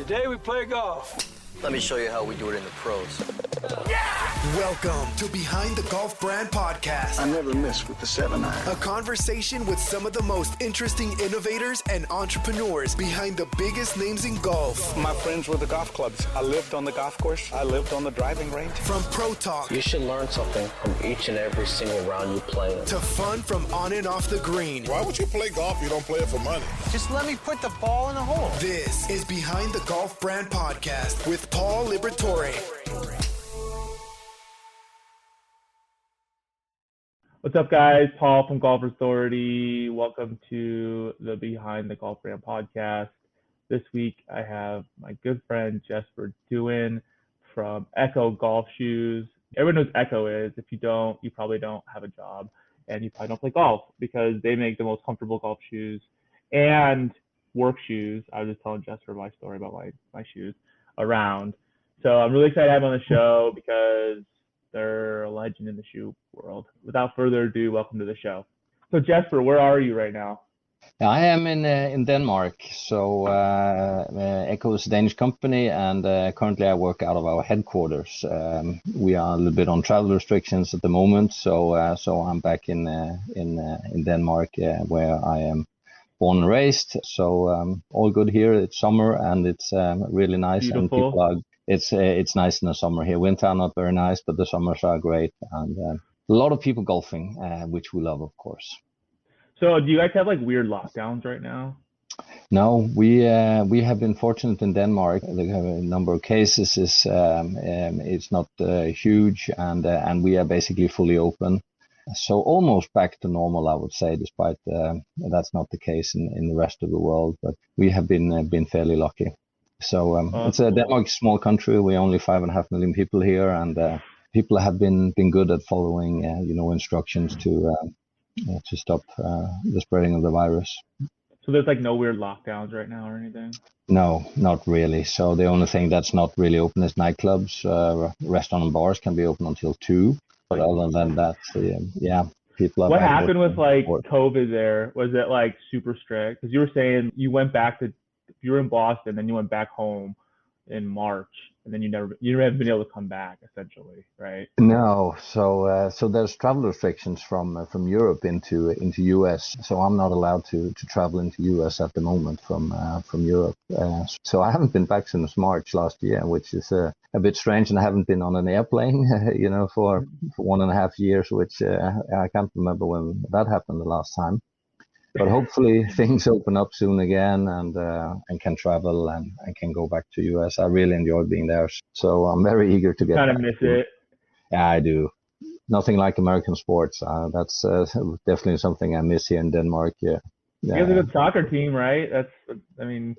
Today we play golf. Let me show you how we do it in the pros. Welcome to Behind the Golf Brand Podcast. I never miss with the 7-iron. A conversation with some of the most interesting innovators and entrepreneurs behind the biggest names in golf. My friends with the golf clubs. I lived on the golf course. I lived on the driving range. From pro talk You should learn something from each and every single round you play in. to fun from on and off the green. Why would you play golf if you don't play it for money? Just let me put the ball in the hole. This is Behind the Golf Brand Podcast with Paul Liberatore. What's up, guys? Paul from Golf Authority. Welcome to the Behind the Golf Brand Podcast. This week, I have my good friend Jesper Thuen from ECCO Golf Shoes. Everyone knows ECCO is. If you don't, you probably don't have a job, and you probably don't play golf because they make the most comfortable golf shoes and work shoes. I was just telling Jesper my story about my shoes around. So I'm really excited to have him on the show because they're a legend in the shoe world. Without further ado, welcome to the show. So Jesper, where are you right now? I am in Denmark. So ECCO is a Danish company, and currently I work out of our headquarters. We are a little bit on travel restrictions at the moment, so I'm back in Denmark, where I am born and raised. So all good here. It's summer and it's really nice. Beautiful. And people are. It's nice in the summer here. Winter not very nice, but the summers are great, and a lot of people golfing, which we love, of course. So do you guys have like weird lockdowns right now? No, we have been fortunate in Denmark. The number of cases is it's not huge, and we are basically fully open. So almost back to normal, I would say, despite that's not the case in the rest of the world. But we have been fairly lucky. So it's a Denmark, small country. We're only 5.5 million people here, and people have been good at following instructions to stop the spreading of the virus. So there's like no weird lockdowns right now or anything? No, not really. So the only thing that's not really open is nightclubs. Restaurant and bars can be open until 2. But other than that, people are. What happened with like work. COVID there? Was it like super strict? Because you were saying you went back to, you were in Boston, then you went back home in March, and then you haven't been able to come back, essentially, right? No, so there's travel restrictions from Europe into US. So I'm not allowed to travel into US at the moment from Europe. So I haven't been back since March last year, which is a bit strange, and I haven't been on an airplane, for 1.5 years, which I can't remember when that happened the last time. But hopefully things open up soon again, and can travel and can go back to US. I really enjoy being there, so I'm very eager to get Kind of back. miss it. Yeah, I do. Nothing like American sports. That's definitely something I miss here in Denmark. Yeah. You guys have a good soccer team, right?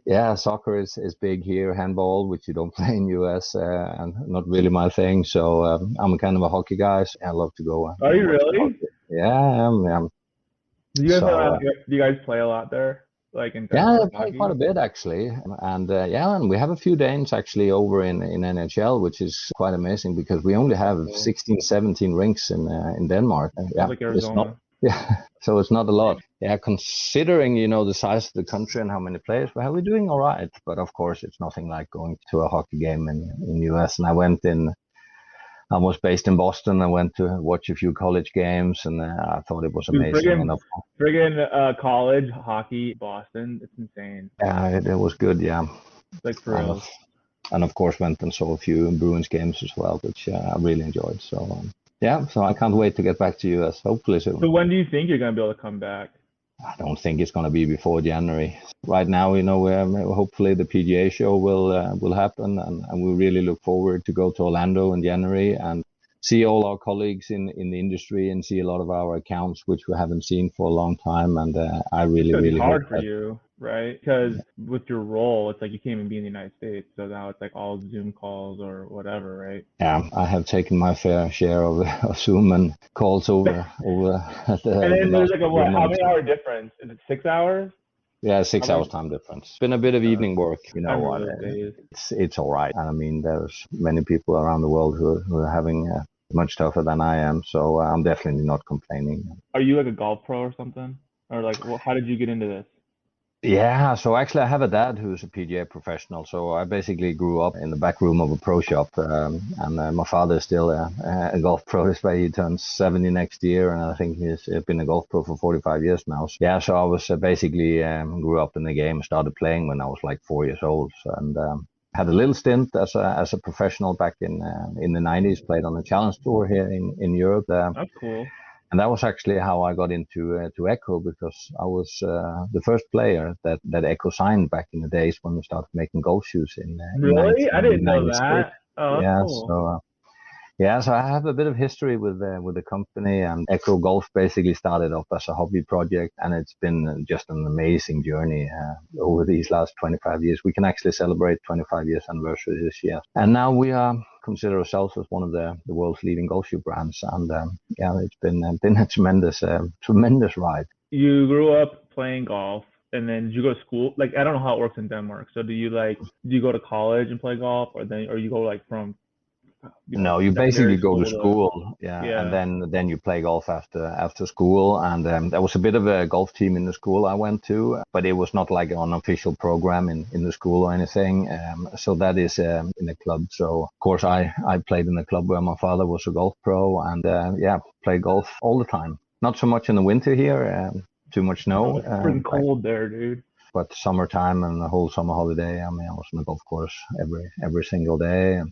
Yeah, soccer is big here. Handball, which you don't play in US, and not really my thing. So I'm kind of a hockey guy. So I love to go. Are you really? Hockey. Yeah, I am. Do you guys play a lot there? Like in Yeah, I Denmark, play hockey? quite a bit actually, and and we have a few Danes actually over in NHL, which is quite amazing because we only have 16, 17 rinks in Denmark. Yeah, Like it's Arizona. not. Yeah, so it's not a lot. Yeah, considering the size of the country and how many players we have, we're doing all right. But of course, it's nothing like going to a hockey game in US. And I was based in Boston. I went to watch a few college games, and I thought it was amazing. Friggin' college hockey, Boston. It's insane. Yeah, it was good. Yeah, Like for real. And of course went and saw a few Bruins games as well, which I really enjoyed. So so I can't wait to get back to US, hopefully soon. So when do you think you're gonna be able to come back? I don't think it's going to be before January. Right now, hopefully the PGA show will happen, and we really look forward to go to Orlando in January and see all our colleagues in the industry and see a lot of our accounts, which we haven't seen for a long time. And I really hard hope for you, right? Because with your role, it's like you can't even be in the United States, so now it's like all Zoom calls or whatever, right? Yeah, I have taken my fair share of Zoom and calls over. And then there's like how many hour difference? Is it 6 hours? Yeah, 6 hours time difference. It's been a bit of evening work, Days. It's all right. And I mean, there's many people around the world who are having much tougher than I am, so I'm definitely not complaining. Are you like a golf pro or something? Or like, how did you get into this? Yeah, so actually I have a dad who's a PGA professional. So I basically grew up in the back room of a pro shop, and my father is still a golf pro. He turns 70 next year, and I think he's been a golf pro for 45 years now. So, yeah, so I was basically grew up in the game, started playing when I was like 4 years old, and had a little stint as a professional back in the 90s. Played on the Challenge Tour here in Europe. That's cool. And that was actually how I got into to ECCO, because I was the first player that ECCO signed back in the days when we started making golf shoes in Really? I didn't know 1996. that. Oh, that's Yeah, cool. so so I have a bit of history with the company, and ECCO Golf basically started off as a hobby project, and it's been just an amazing journey over these last 25 years. We can actually celebrate 25 years anniversary this year, and now we consider ourselves as one of the world's leading golf shoe brands, and it's been a tremendous ride. You grew up playing golf, and then did you go to school? Like, I don't know how it works in Denmark. So do you go to college and play golf, or you go like from No, you secondary basically go to to school, yeah, yeah. and then you play golf after school. And there was a bit of a golf team in the school I went to, but it was not like an official program in the school or anything. So that is in a club. So of course I played in a club where my father was a golf pro, and played golf all the time. Not so much in the winter here, too much snow. It's freaking cold there, dude. But summertime and the whole summer holiday, I mean, I was on the golf course every single day.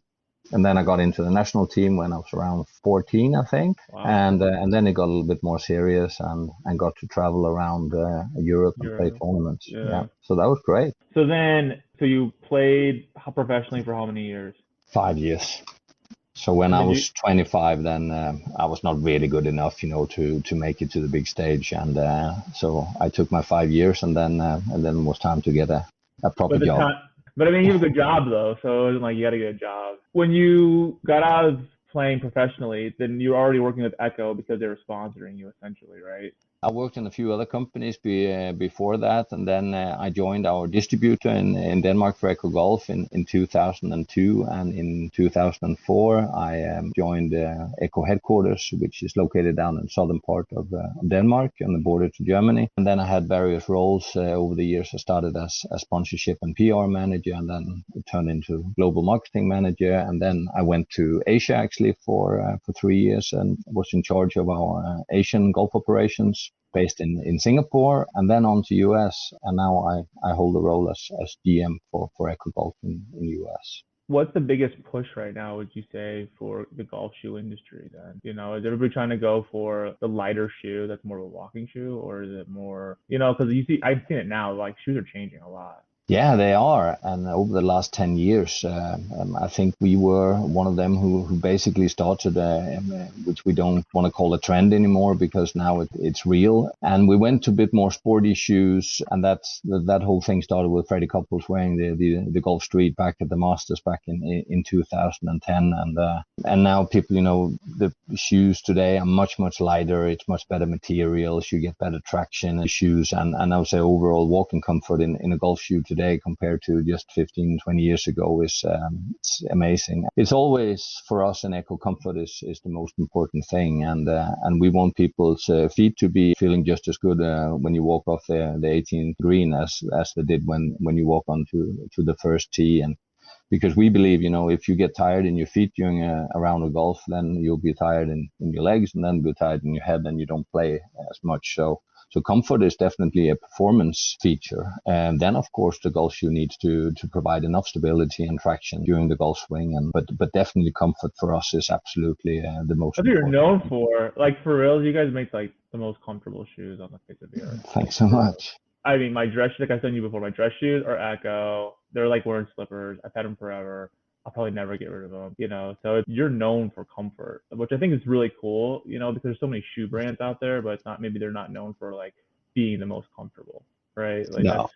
And then I got into the national team when I was around 14, I think. Wow. And then it got a little bit more serious, and got to travel around Europe and play tournaments. Yeah. So that was great. So you played professionally for how many years? 5 years. So when I was 25, then I was not really good enough, to make it to the big stage. And so I took my 5 years, and then it was time to get a proper job. But I mean, you have a good job though, so it wasn't like you got to get a job. When you got out of playing professionally, then you were already working with ECCO because they were sponsoring you essentially, right? I worked in a few other companies before that, and then I joined our distributor in Denmark for ECCO Golf in 2002, and in 2004 I joined ECCO headquarters, which is located down in the southern part of Denmark on the border to Germany. And then I had various roles over the years. I started as a sponsorship and PR manager, and then it turned into global marketing manager, and then I went to Asia actually for 3 years and was in charge of our Asian golf operations, based in Singapore, and then on to US, and now I hold the role as GM for ECCO Golf in US. What's the biggest push right now, would you say, for the golf shoe industry then? Is everybody trying to go for the lighter shoe that's more of a walking shoe, or is it more, because I've seen it now, like shoes are changing a lot. Yeah, they are. And over the last 10 years, I think we were one of them who basically started, which we don't want to call a trend anymore, because now it's real. And we went to a bit more sporty shoes. And that whole thing started with Freddie Couples wearing the Golf Street back at the Masters back in 2010. And now people, the shoes today are much, much lighter. It's much better materials. You get better traction in the shoes. And I would say overall walking comfort in a golf shoe today compared to just 15, 20 years ago is it's amazing. It's always, for us in ECCO, comfort is the most important thing, and we want people's feet to be feeling just as good when you walk off the 18th green as they did when you walk onto the first tee. And because we believe, if you get tired in your feet during a round of golf, then you'll be tired in your legs, and then be tired in your head, and you don't play as much. So comfort is definitely a performance feature. And then, of course, the golf shoe needs to provide enough stability and traction during the golf swing. But definitely comfort for us is absolutely the most important. What you're known for, like for real, you guys make like the most comfortable shoes on the face of the earth. Thanks so much. I mean, my dress shoes, like I said to you before, my dress shoes are ECCO. They're like wearing slippers. I've had them forever. I'll probably never get rid of them, so you're known for comfort, which I think is really cool, because there's so many shoe brands out there, but maybe they're not known for like being the most comfortable, right? Like, no,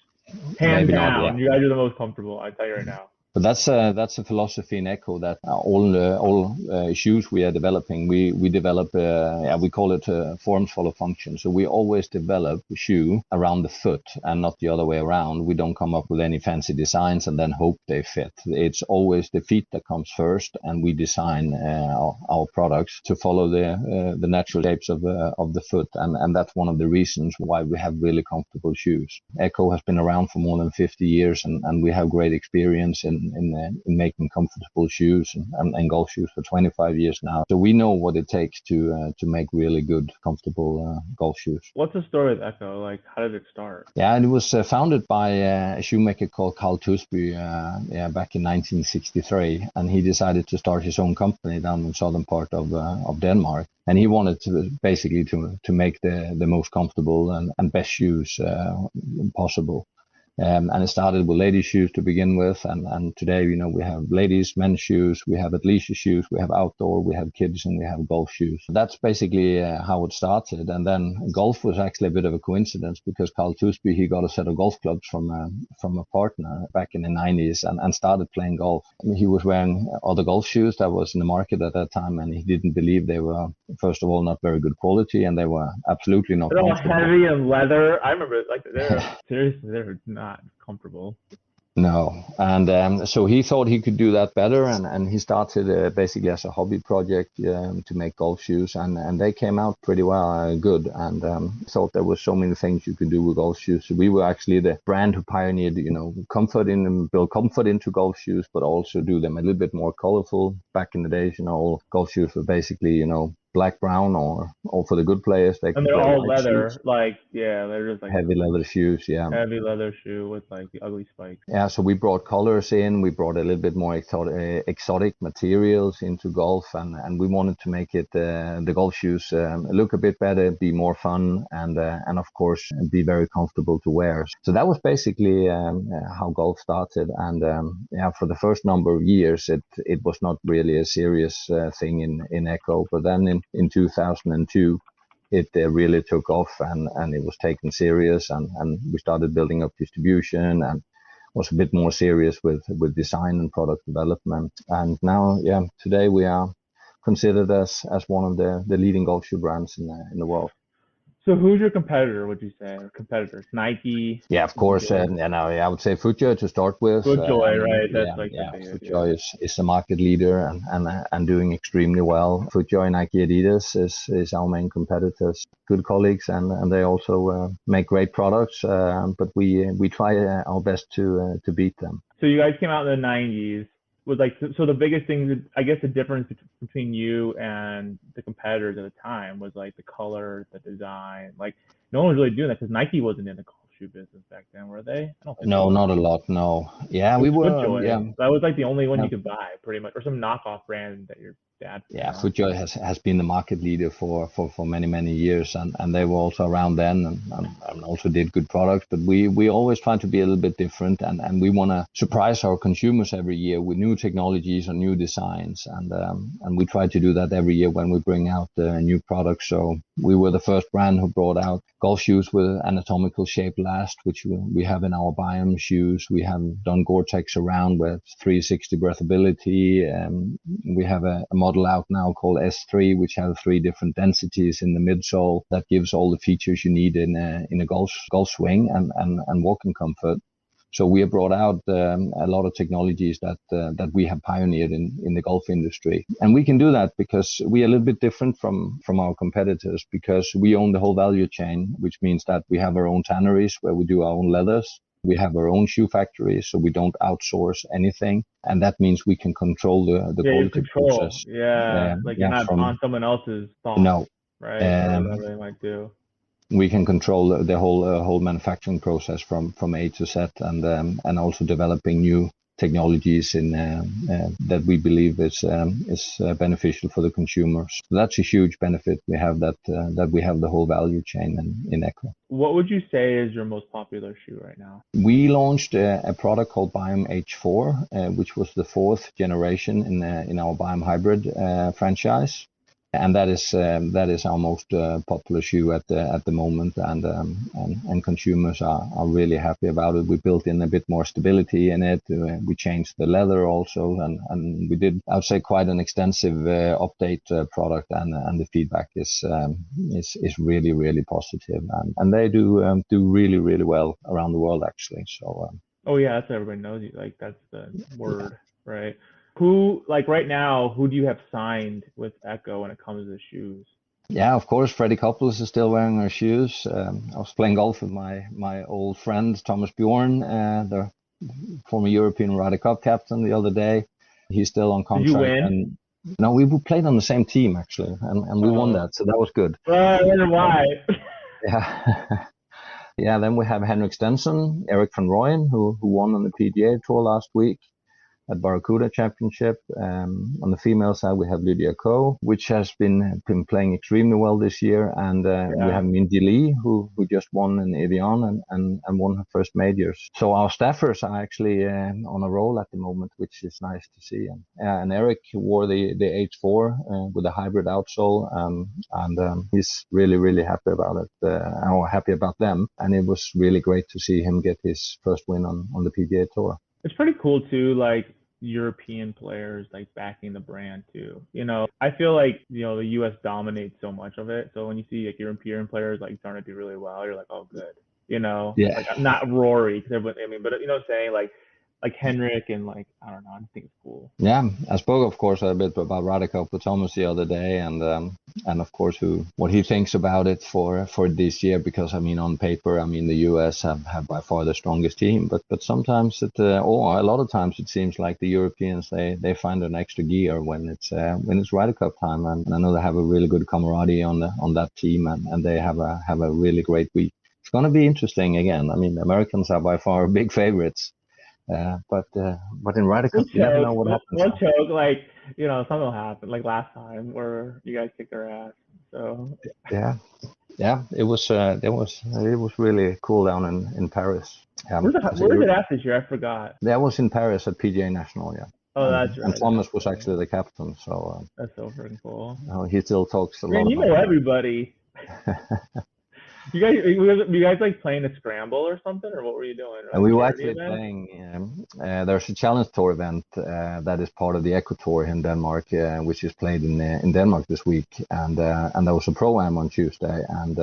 hands maybe down, not, yeah. You guys are the most comfortable, I tell you right now. But that's a philosophy in ECCO that all shoes we are developing, we develop, we call it forms follow function. So we always develop a shoe around the foot and not the other way around. We don't come up with any fancy designs and then hope they fit. It's always the feet that comes first, and we design our products to follow the natural shapes of the foot, and that's one of the reasons why we have really comfortable shoes. ECCO has been around for more than 50 years, and we have great experience in making comfortable shoes and golf shoes for 25 years now. So we know what it takes to make really good, comfortable golf shoes. What's the story with ECCO? Like, how did it start? Yeah, and it was founded by a shoemaker called Carl Tusby back in 1963, and he decided to start his own company down in the southern part of Denmark. And he wanted to basically to make the most comfortable and best shoes possible. And it started with ladies' shoes to begin with, and today, we have ladies, men's shoes, we have athleisure shoes, we have outdoor, we have kids, and we have golf shoes. That's basically how it started. And then golf was actually a bit of a coincidence, because Carl Tusby, he got a set of golf clubs from a partner back in the 90s and started playing golf. He was wearing other golf shoes that was in the market at that time, and he didn't believe they were, first of all, not very good quality, and they were absolutely not They're all comfortable. heavy and leather. I remember, they're not comfortable. No, and so he thought he could do that better, and he started basically as a hobby project to make golf shoes, and they came out pretty well, good, and thought there were so many things you could do with golf shoes. So we were actually the brand who pioneered, comfort in them, build comfort into golf shoes, but also do them a little bit more colorful. Back in the days, all golf shoes were basically, black, brown, or for the good players. And they're all leather, shoes. They're just like heavy leather shoes, heavy leather shoe with like the ugly spikes. Yeah, so we brought colors in, we brought a little bit more exotic materials into golf, and we wanted to make it the golf shoes look a bit better, be more fun, and of course be very comfortable to wear. So that was basically how golf started, and for the first number of years it was not really a serious thing in ECCO, but then in 2002 it really took off, and it was taken serious, and we started building up distribution and was a bit more serious with design and product development. And now, today we are considered as one of the leading golf shoe brands in the world. So who's your competitor, would you say, or competitors? Nike? Yeah, of course. And I would say FootJoy to start with. FootJoy, right? That's FootJoy is the market leader and doing extremely well. FootJoy, Nike, Adidas is our main competitors. Good colleagues, and they also make great products. But we try our best to beat them. So you guys came out in the 90s. So the biggest thing, I guess, the difference between you and the competitors at the time was like the color, the design. Like no one was really doing that because Nike wasn't in the golf shoe business back then, were they? I don't think no, not a lot. No. Yeah, we were. FootJoy. Yeah, that was like the only one you could buy, pretty much, or some knockoff brand that your dad. Yeah, FootJoy has been the market leader for many years, and they were also around then, and also did good products. But we always try to be a little bit different, and we want to surprise our consumers every year with new technologies or new designs, and we try to do that every year when we bring out new products. So we were the first brand who brought out golf shoes with anatomical shape last, which we have in our Biome shoes. We have done Gore-Tex around with 360 breathability. We have a model out now called S3, which have 3 different densities in the midsole that gives all the features you need in a golf swing and walking comfort. So we have brought out a lot of technologies that we have pioneered in the golf industry. And we can do that because we are a little bit different from our competitors, because we own the whole value chain, which means that we have our own tanneries where we do our own leathers. We have our own shoe factories, so we don't outsource anything. And that means we can control the quality process. Yeah, you're not on someone else's thought. No. Right, whatever they might do. We can control the whole manufacturing process from A to Z, and also developing new technologies that we believe is beneficial for the consumers. So that's a huge benefit we have, that we have the whole value chain in ECCO. What would you say is your most popular shoe right now? We launched a product called Biome H4, which was the 4th generation in our Biome Hybrid franchise. and that is our most popular shoe at the moment, and consumers are really happy about it. We built in a bit more stability in it. We changed the leather also, and we did, I would say, quite an extensive update product, and the feedback is really, really positive, and they do really, really well around the world actually. So Oh yeah, that's what everybody knows you. Like that's the word, right? Who, like right now, who do you have signed with ECCO when it comes to shoes? yeah, of course, Freddie Couples is still wearing our shoes. I was playing golf with my old friend Thomas Bjorn, the former European Ryder Cup captain, the other day. He's still on Did you contract, win? and no, we played on the same team actually, and we won that, so that was good. I wonder why. Yeah. Yeah, then we have Henrik Stenson, Erik van Rooyen, who won on the PGA Tour last week at Barracuda Championship. On the female side, we have Lydia Ko, which has been playing extremely well this year, and we have Minji Lee, who just won in Evian and won her first majors. So our staffers are actually on a roll at the moment, which is nice to see. And Eric wore the H4 with a hybrid outsole, and he's really, really happy about it, or happy about them. And it was really great to see him get his first win on the PGA Tour. It's pretty cool too, like European players like backing the brand too. You know, I feel like, you know, the US dominates so much of it. So when you see like European players like starting to do really well, you're like, oh good. You know, Yeah. like not Rory, because everyone, I mean, but you know what I'm saying, like Henrik, and like, I don't know, I just think it's cool. Yeah, I spoke, of course, a bit about Ryder Cup with Thomas the other day, and of course, what he thinks about it for this year, because I mean, on paper, I mean, the US have by far the strongest team, but sometimes or a lot of times it seems like the Europeans they find an extra gear when it's Ryder Cup time, and I know they have a really good camaraderie on that team, and they have a really great week. It's going to be interesting again. I mean, the Americans are by far big favorites. But in Ryder Cup, you never know what happens. One choke, like, you know, something will happen, like last time where you guys kicked their ass. So yeah, it was really cool down in Paris. where's it at this year? I forgot. That was in Paris at PGA National, yeah. Oh, that's right. And Thomas was actually the captain, so that's so freaking cool. he still talks a lot. Man, you know everybody. You guys like playing a scramble or something, or what were you doing? And we were actually playing. There's a challenge tour event that is part of the ECCO Tour in Denmark, which is played in Denmark this week, and there was a pro-am on Tuesday, and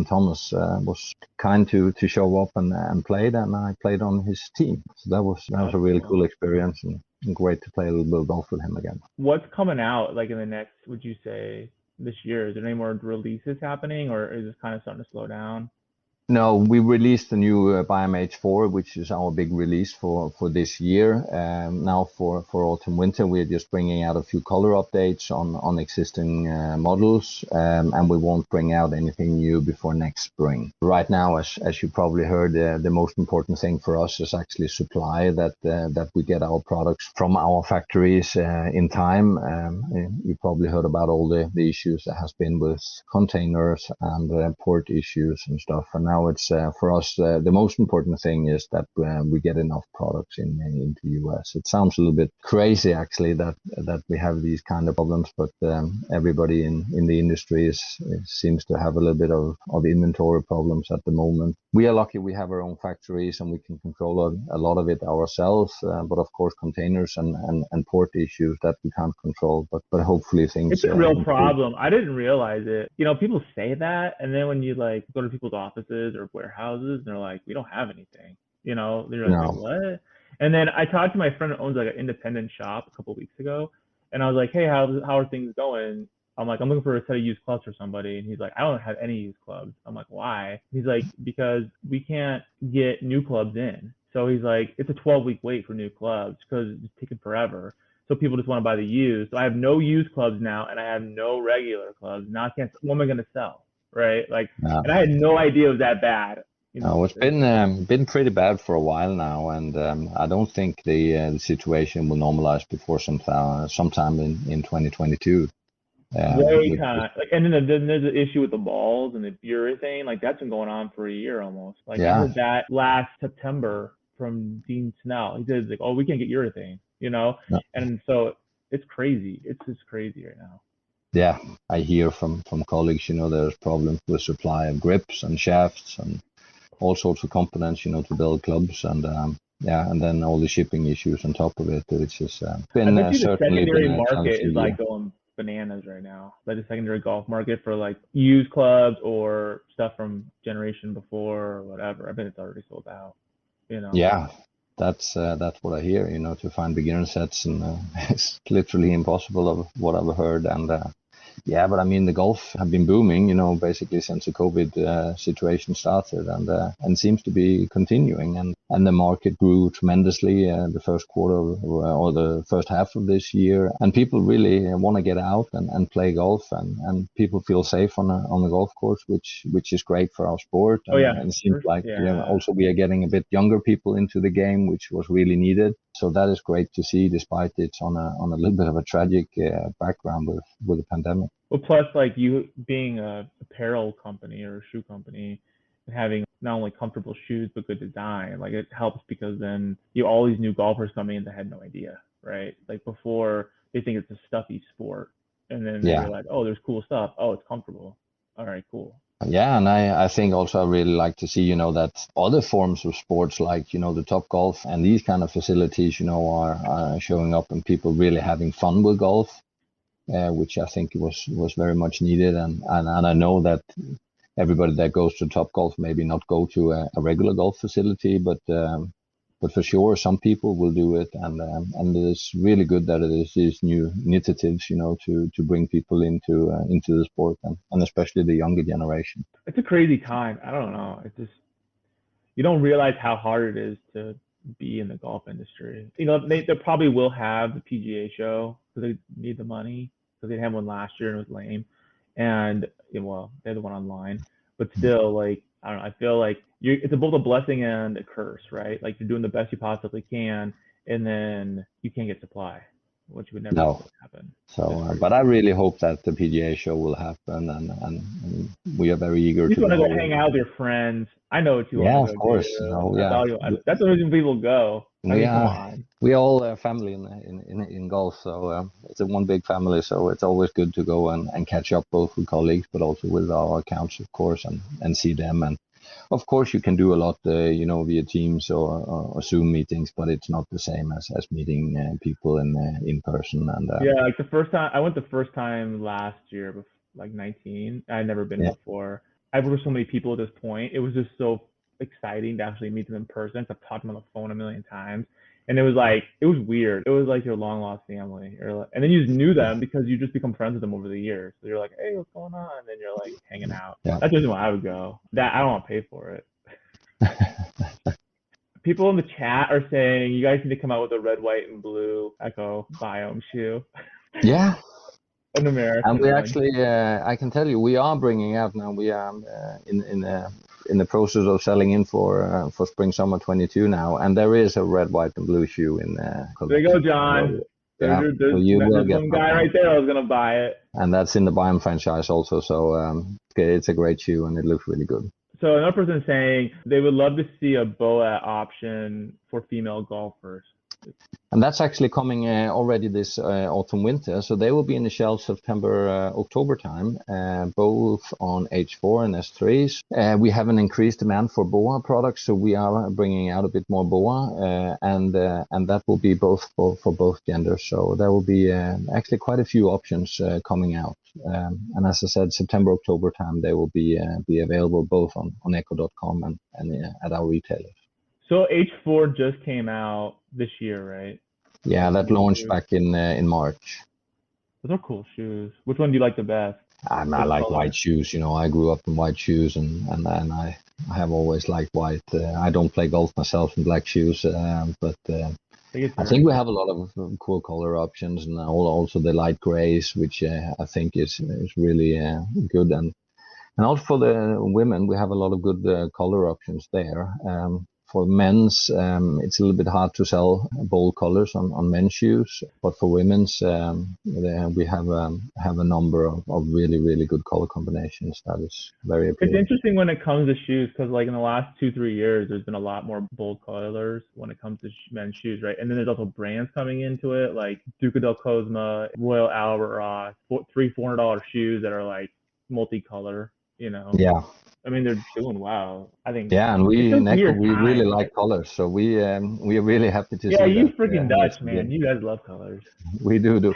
Thomas was kind to show up and played, and I played on his team. So that was a really cool experience, and great to play a little bit of golf with him again. What's coming out like in the next, would you say, this year? Is there any more releases happening, or is this kind of starting to slow down? No, we released the new Biome H4, which is our big release for this year. Now for autumn winter, we're just bringing out a few color updates on existing models, and we won't bring out anything new before next spring. Right now, as you probably heard, the most important thing for us is actually supply, that we get our products from our factories in time. You probably heard about all the issues that has been with containers and port issues and stuff, and now it's for us the most important thing is that we get enough products into the US. It sounds a little bit crazy actually that we have these kind of problems, but everybody in the industry seems to have a little bit of inventory problems at the moment. We are lucky we have our own factories and we can control a lot of it ourselves, but of course containers and port issues that we can't control, but hopefully things. It's a real problem. I didn't realize it. You know, people say that, and then when you like go to people's offices or warehouses, and they're like, we don't have anything. You know, they're like, No. what? And then I talked to my friend who owns like an independent shop a couple of weeks ago, and I was like, hey, how are things going? I'm like, I'm looking for a set of used clubs for somebody. And he's like, I don't have any used clubs. I'm like, why? He's like, because we can't get new clubs in. So he's like, it's a 12-week wait for new clubs because it's taking forever. So people just want to buy the used. So I have no used clubs now, and I have no regular clubs. Now I can't, what am I going to sell? Right? Like, and I had no idea it was that bad. You know? No, it's been pretty bad for a while now, and I don't think the situation will normalize before sometime in 2022. And then there's the issue with the balls and the urethane. Like that's been going on for a year almost. Like I heard that last September from Dean Snell. He said like, oh, we can't get urethane, you know? No. And so it's crazy. It's just crazy right now. Yeah, I hear from colleagues, there's problems with supply of grips and shafts and all sorts of components, to build clubs, and and then all the shipping issues on top of it. It's just I been bet you the certainly secondary been a market challenging is year. like going bananas right now. Like the secondary golf market for like used clubs or stuff from generation before or whatever. I bet it's already sold out. Yeah, that's what I hear. To find beginner sets, and it's literally impossible of what I've heard. And yeah, but I mean, the golf have been booming, basically since the COVID situation started, and seems to be continuing. And the market grew tremendously the first quarter or the first half of this year. And people really want to get out and play golf, and people feel safe on the golf course, which is great for our sport. And, and it seems like also we are getting a bit younger people into the game, which was really needed. So that is great to see, despite it's on a little bit of a tragic background with the pandemic. Well, plus like you being a apparel company or a shoe company and having not only comfortable shoes but good design, like it helps because then you all these new golfers coming in that had no idea, right? Like before they think it's a stuffy sport, and then they realize, oh, there's cool stuff. Oh, it's comfortable. All right, cool. Yeah, and I think also I really like to see, that other forms of sports like, the Top Golf and these kind of facilities, are showing up and people really having fun with golf, which I think was very much needed. And I know that everybody that goes to Top Golf maybe not go to a regular golf facility, but for sure some people will do it, and it's really good that it is these new initiatives, to bring people into the sport, and especially the younger generation. It's a crazy time. I don't know. It's just you don't realize how hard it is to be in the golf industry. They probably will have the PGA show because they need the money, because they had one last year and it was lame, and well, they had the one online, but still, like, I don't know. I feel like it's both a blessing and a curse, right? Like you're doing the best you possibly can, and then you can't get supply, which would never happen. So, but I really hope that the PGA show will happen, and we are very eager you to want to go go hang out with your friends. I know what you yeah, want to of go course. do. That's the reason people go. We are all a family in golf, so it's one big family. So it's always good to go and catch up both with colleagues, but also with our accounts, of course, and see them. And of course, you can do a lot, via Teams or Zoom meetings, but it's not the same as meeting people in person. And yeah, like the first time last year, like 19. I'd never been before. I've worked with so many people at this point. It was just so exciting to actually meet them in person. I've talked to them on the phone a million times, and it was weird. It was like your long lost family, and then you just knew them because you just become friends with them over the years. So you're like, hey, what's going on? And then you're like hanging out. That's the reason why I would go. That I don't want to pay for it. People in the chat are saying you guys need to come out with a red, white, and blue ECCO biome shoe. Yeah. An American. And we actually, I can tell you, we are bringing out now. We are in the process of selling in for spring summer 22 now, and there is a red, white, and blue shoe in there. There you go, John. There's one guy right there. I was gonna buy it. And that's in the Biome franchise also. So it's a great shoe, and it looks really good. So another person saying they would love to see a BOA option for female golfers. And that's actually coming already this autumn winter. So they will be in the shelves September, October time, both on H4 and S3s. We have an increased demand for BOA products, so we are bringing out a bit more BOA, and that will be both for both genders. So there will be actually quite a few options coming out. And as I said, September, October time, they will be available both on ECCO.com and at our retailers. So H4 just came out this year, right? Yeah, that launched back in March. Those are cool shoes. Which one do you like the best? I like white shoes. I grew up in white shoes, and I have always liked white. I don't play golf myself in black shoes, but I think we have a lot of cool color options, and also the light grays, which I think is really good. And also for the women, we have a lot of good color options there. for men's, it's a little bit hard to sell bold colors on men's shoes, but for women's, we have a number of really, really good color combinations that is very appealing. It's interesting when it comes to shoes because, like, in the last 2-3 years, there's been a lot more bold colors when it comes to men's shoes, right? And then there's also brands coming into it, like Duca del Cosma, Royal Albert Ross, $300-$400 shoes that are like multicolor, you know? Yeah. I mean, they're doing well. I think. Yeah, and It's a Neko, weird we really time, like right? colors, so we are really happy to Yeah, see you that. freaking That's Dutch, man. good. You guys love colors. We do.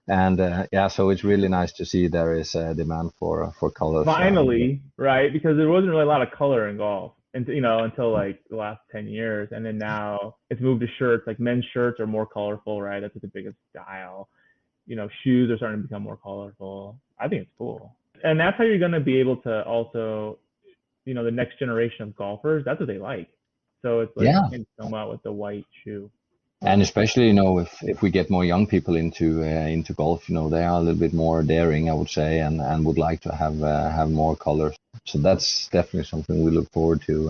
And yeah, so it's really nice to see there is a demand for colors. Finally, right? Because there wasn't really a lot of color in golf, and until like the last 10 years, and then now it's moved to shirts. Like men's shirts are more colorful, right? That's like the biggest style. Shoes are starting to become more colorful. I think it's cool, and that's how you're gonna be able to also, the next generation of golfers. That's what they like. So it's like Yeah. you can come out with the white shoe. And especially, if we get more young people into golf, they are a little bit more daring, I would say, and would like to have more colors. So that's definitely something we look forward to,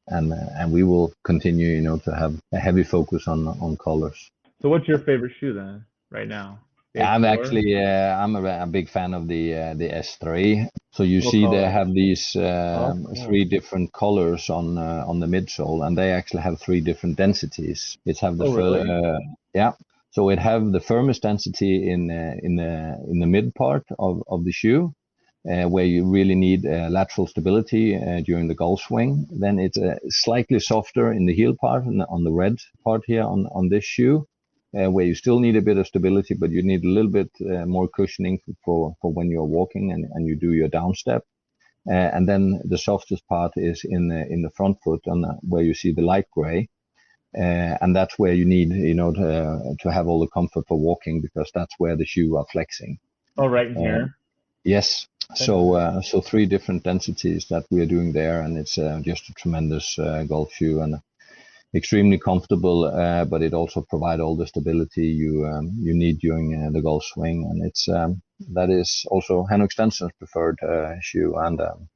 and we will continue, to have a heavy focus on colors. So what's your favorite shoe then, right now? Yeah, I'm Four? actually I'm a big fan of the S3. So you What see color? they have these cool. 3 different colors on the midsole, and they actually have 3 different densities. It's have the really? yeah. So it have the firmest density in the mid part of the shoe, where you really need lateral stability during the golf swing. Then it's slightly softer in the heel part, on the red part here on this shoe. Where you still need a bit of stability, but you need a little bit more cushioning for when you're walking and you do your down step. And then the softest part is in the front foot, where you see the light gray. And that's where you need, to have all the comfort for walking, because that's where the shoe are flexing. Oh, right in here. Yes. So 3 different densities that we are doing there, and it's just a tremendous golf shoe, and extremely comfortable, but it also provides all the stability you need during the golf swing, and it's that is also Henrik Stenson's preferred shoe,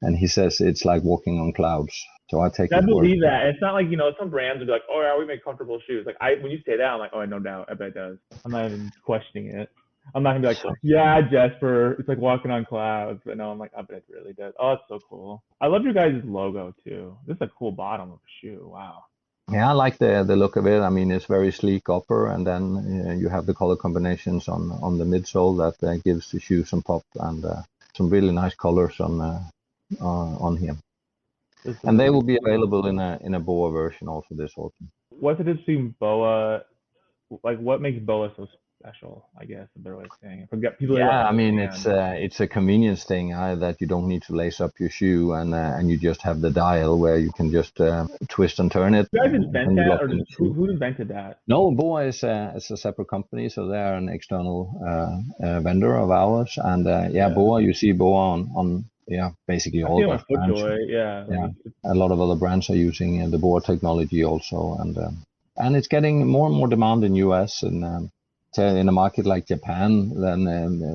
and he says it's like walking on clouds. So I take. I believe that. It's not like some brands would be like, oh yeah, we make comfortable shoes. Like when you say that, I'm like, oh, no doubt, I bet it does. I'm not even questioning it. I'm not gonna be like, yeah, Jesper, it's like walking on clouds. But no, I'm like, I bet it really does. Oh, it's so cool. I love your guys' logo too. This is a cool bottom of a shoe. Wow. Yeah, I like the look of it. I mean, it's very sleek upper, and then you have the color combinations on the midsole that gives the shoe some pop, and some really nice colors on here. And they will be available in a BOA version also this autumn. What's the difference between BOA? Like, what makes BOA so special? I guess a better way of saying it. Forget people. Yeah, I mean it's a convenience thing that you don't need to lace up your shoe, and you just have the dial where you can just twist and turn it. You guys invent that, or who invented that? No, BOA is a separate company, so they are an external vendor of ours, and BOA. You see BOA on basically all of brands. Yeah, a lot of other brands are using the BOA technology also, and it's getting more and more demand in US, and in a market like Japan, then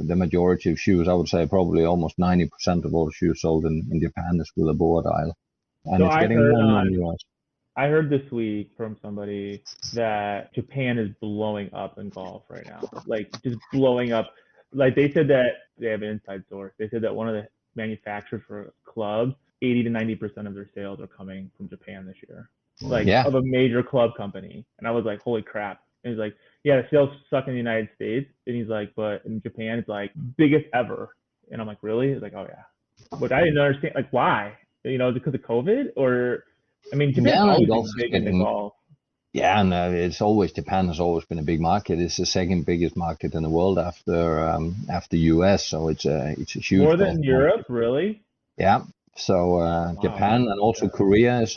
the majority of shoes, I would say probably almost 90% of all shoes sold in Japan is with a BOA dial, and so it's getting more and more in US. I heard this week from somebody that Japan is blowing up in golf right now, like just blowing up. Like they said that they have an inside source. They said that one of the manufacturers for clubs, 80 to 90% of their sales are coming from Japan this year, of a major club company. And I was like, holy crap. And he's like, yeah, the sales suck in the United States. And he's like, but in Japan, it's like biggest ever. And I'm like, really? He's like, oh yeah. But I didn't understand, like, why? Because of COVID, or I mean, Japan's always been big in golf. Yeah, and Japan has always been a big market. It's the second biggest market in the world after US. So it's a huge. More than Europe, really? Yeah. So Japan and also Korea is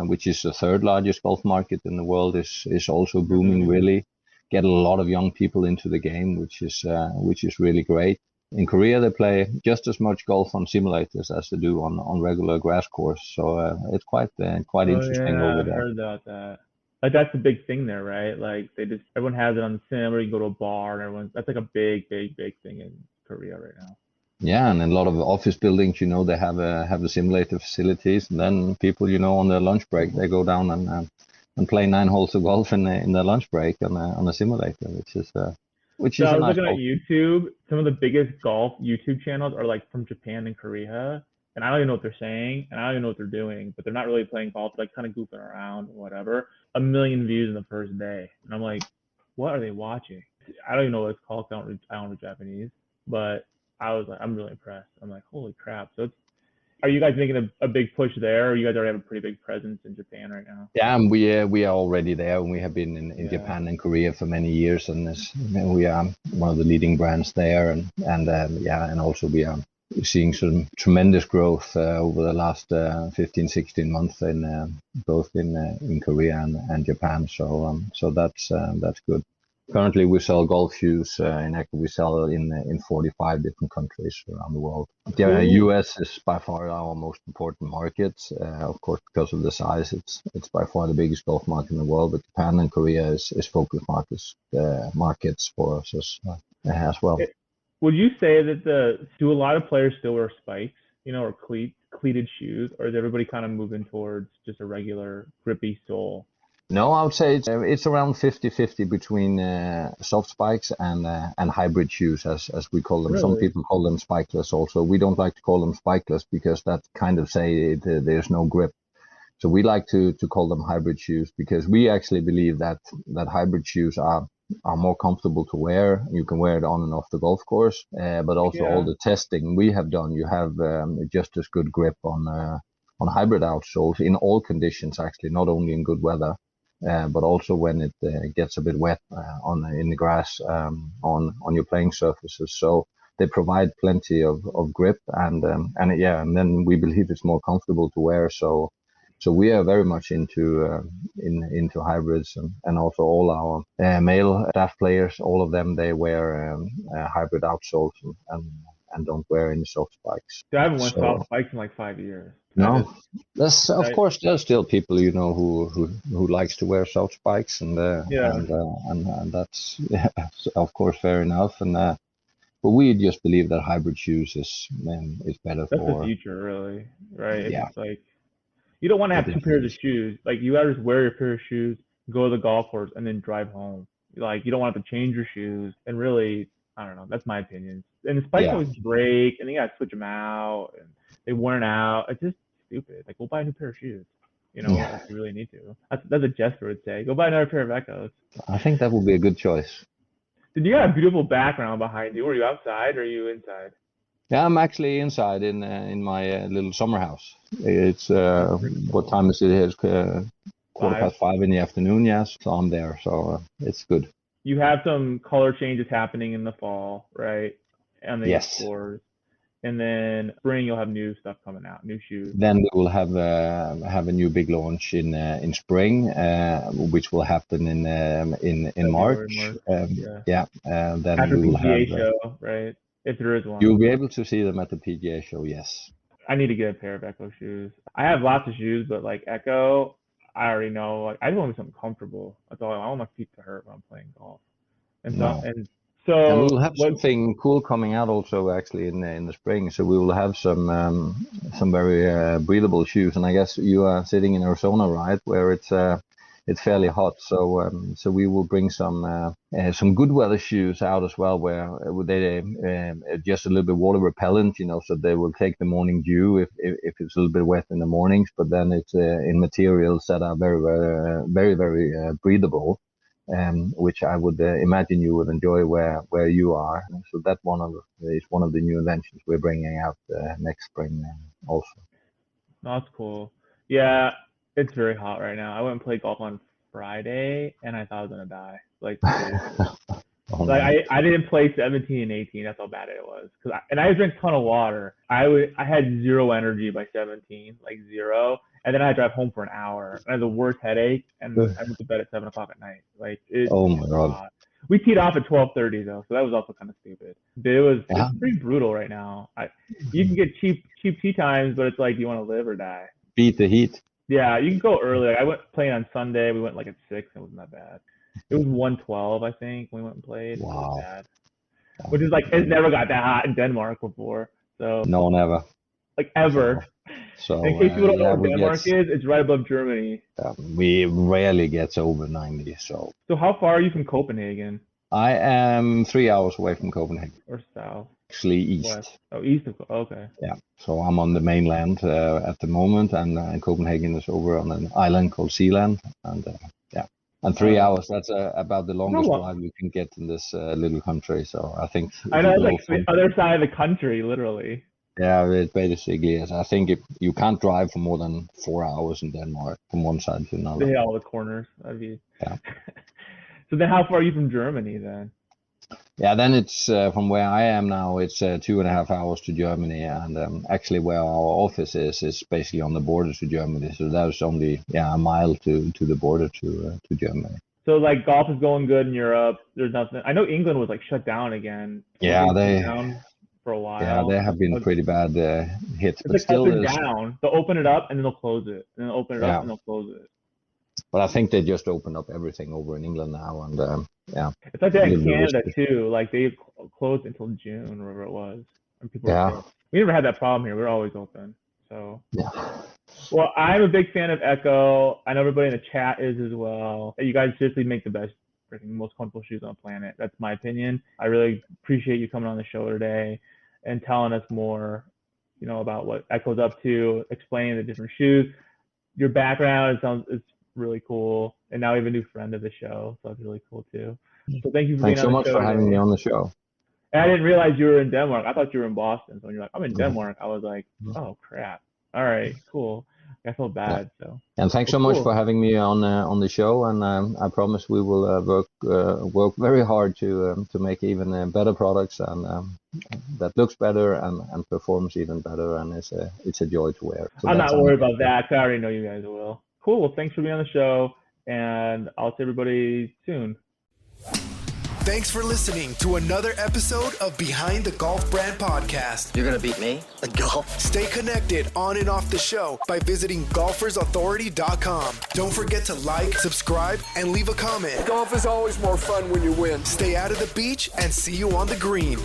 which is the third largest golf market in the world, is also booming. Really, get a lot of young people into the game, which is really great. In Korea, they play just as much golf on simulators as they do on regular grass course. So it's quite interesting over there. I heard about that. Like that's the big thing there, right? Like everyone has it on the sim, or you can go to a bar, and that's like a big thing in Korea right now. Yeah, and a lot of office buildings, they have the simulator facilities, and then people, on their lunch break, they go down and play 9 holes of golf in their lunch break on a simulator, which So is I a was nice looking at goal. YouTube. Some of the biggest golf YouTube channels are like from Japan and Korea, and I don't even know what they're saying, and I don't even know what they're doing, but they're not really playing golf, they're like kind of goofing around or whatever. 1 million views in the first day, and I'm like, what are they watching? I don't even know what it's called. 'Cause I don't read Japanese, but I was like, I'm really impressed. I'm like, holy crap! So are you guys making a big push there? Or you guys already have a pretty big presence in Japan right now? Yeah, and we are already there, and we have been in Yeah. Japan and Korea for many years, and we are one of the leading brands there, and also we are seeing some tremendous growth over the last 15, 16 months in both in Korea and Japan. So that's good. Currently, we sell golf shoes in ECCO. We sell in 45 different countries around the world. The Cool. US is by far our most important market. Of course, because of the size, it's by far the biggest golf market in the world. But Japan and Korea is focus markets for us as well. Would you say that do a lot of players still wear spikes, or cleated shoes, or is everybody kind of moving towards just a regular grippy sole? No, I would say it's around 50-50 between soft spikes and hybrid shoes, as we call them. Some Really? people call them spikeless also. We don't like to call them spikeless because that kind of say there's no grip. So we like to call them hybrid shoes because we actually believe that hybrid shoes are more comfortable to wear. You can wear it on and off the golf course, but also all the testing we have done, you have just as good grip on hybrid outsoles in all conditions, actually, not only in good weather. But also when it gets a bit wet in the grass on your playing surfaces, so they provide plenty of grip and then we believe it's more comfortable to wear. So we are very much into hybrids and also all our male staff players, all of them they wear hybrid outsoles and don't wear any soft spikes. I haven't worn soft spikes in like 5 years. No, of course there's still people who likes to wear soft spikes and that's of course fair enough but we just believe that hybrid shoes is better That's for the future, really, right? Yeah. It's like you don't want to have two pairs of shoes. Like you gotta just wear your pair of shoes, go to the golf course, and then drive home. Like you don't want to have to change your shoes. And really, I don't know. That's my opinion. And the spikes always break, and you gotta switch them out, and they worn out. It's just stupid. Like, go buy a new pair of shoes. If you really need to. That's what Jesper would say. Go buy another pair of ECCOs. I think that would be a good choice. Dude, you got a beautiful background behind you. Are you outside or are you inside? Yeah, I'm actually inside in my little summer house. It's what time is it? It's 5:15 in the afternoon. Yes, so I'm there. So it's good. You have some color changes happening in the fall, right? On the stores. And then spring you'll have new stuff coming out, new shoes. Then we will have a new big launch in spring, which will happen in March. Then after we will PGA have show, right? If there is one. You'll be able to see them at the PGA show. Yes. I need to get a pair of ECCO shoes. I have lots of shoes, but like ECCO, I already know. Like I just want something comfortable. That's all. I want my feet to hurt when I'm playing golf. And so and we'll have something cool coming out also actually in the spring. So we will have some very breathable shoes. And I guess you are sitting in Arizona, right, where it's fairly hot. So we will bring some good weather shoes out as well, where they just a little bit water repellent, so they will take the morning dew if it's a little bit wet in the mornings. But then it's in materials that are very very very breathable. Which I would imagine you would enjoy where you are. So that is one of the new inventions we're bringing out next spring also. That's cool. Yeah, it's very hot right now. I went and played golf on Friday, and I thought I was gonna die. Like, I didn't play 17 and 18. That's how bad it was. I drank a ton of water. I had zero energy by 17, like zero. And then I had to drive home for an hour. I had the worst headache, and I went to bed at 7 o'clock at night. Like, oh my god. We teed off at 12:30 though, so that was also kind of stupid. It's pretty brutal right now. You can get cheap tee times, but it's like you want to live or die. Beat the heat. Yeah, you can go early. Like, I went playing on Sunday. We went like at 6. It wasn't that bad. It was 1:12, I think. We went and played. Wow. which is like it's never got that hot in Denmark before. So No, never. like ever. So In case you don't know yeah, where Denmark is, it's right above Germany. we rarely gets over 90. So So how far are you from Copenhagen I am 3 hours away from Copenhagen, or south? actually east. West. Oh, east of. Okay. Yeah, so I'm on the mainland at the moment, and Copenhagen is over on an island called Sealand, and and 3 hours. That's about the longest drive you can get in this little country. So I think I know it's like the other side of the country, literally. yeah, it basically is. I think you can't drive for more than 4 hours in Denmark from one side to another. They hit all the corners. That'd be. Yeah. So then, how far are you from Germany then? Yeah, then it's from where I am now. It's 2.5 hours to Germany, and actually where our office is basically on the border to Germany. So that's only a mile to the border to Germany. So like golf is going good in Europe. There's nothing. I know England was like shut down again. Yeah, they down for a while. Yeah, they have been pretty bad hit, It's but like still up and down. They'll open it up and then they'll close it. And they'll open it up and they'll close it. But I think they just opened up everything over in England now, and It's like that in Canada too. Like they closed until June or whatever it was. And people we never had that problem here. We were always open. So well, I'm a big fan of ECCO. I know everybody in the chat is as well. You guys seriously make the best, freaking most comfortable shoes on the planet. That's my opinion. I really appreciate you coming on the show today and telling us more, about what ECCO's up to, explaining the different shoes. Your background, it's really cool. And now we have a new friend of the show, so that's really cool too. So thank you for being on the show. Thanks so much for having me on the show. And I didn't realize you were in Denmark. I thought you were in Boston. So when you're like, I'm in Denmark, I was like, oh crap. All right, cool. I felt bad. So. And thanks so much for having me on the show. And I promise we will work very hard to make even better products and that looks better and performs even better. And it's a joy to wear. So I'm not worried about that. I already know you guys will. Cool. Well, thanks for being on the show, and I'll see everybody soon. Thanks for listening to another episode of Behind the Golf Brand Podcast. You're going to beat me at golf? Stay connected on and off the show by visiting golfersauthority.com. Don't forget to like, subscribe, and leave a comment. Golf is always more fun when you win. Stay out of the beach and see you on the green.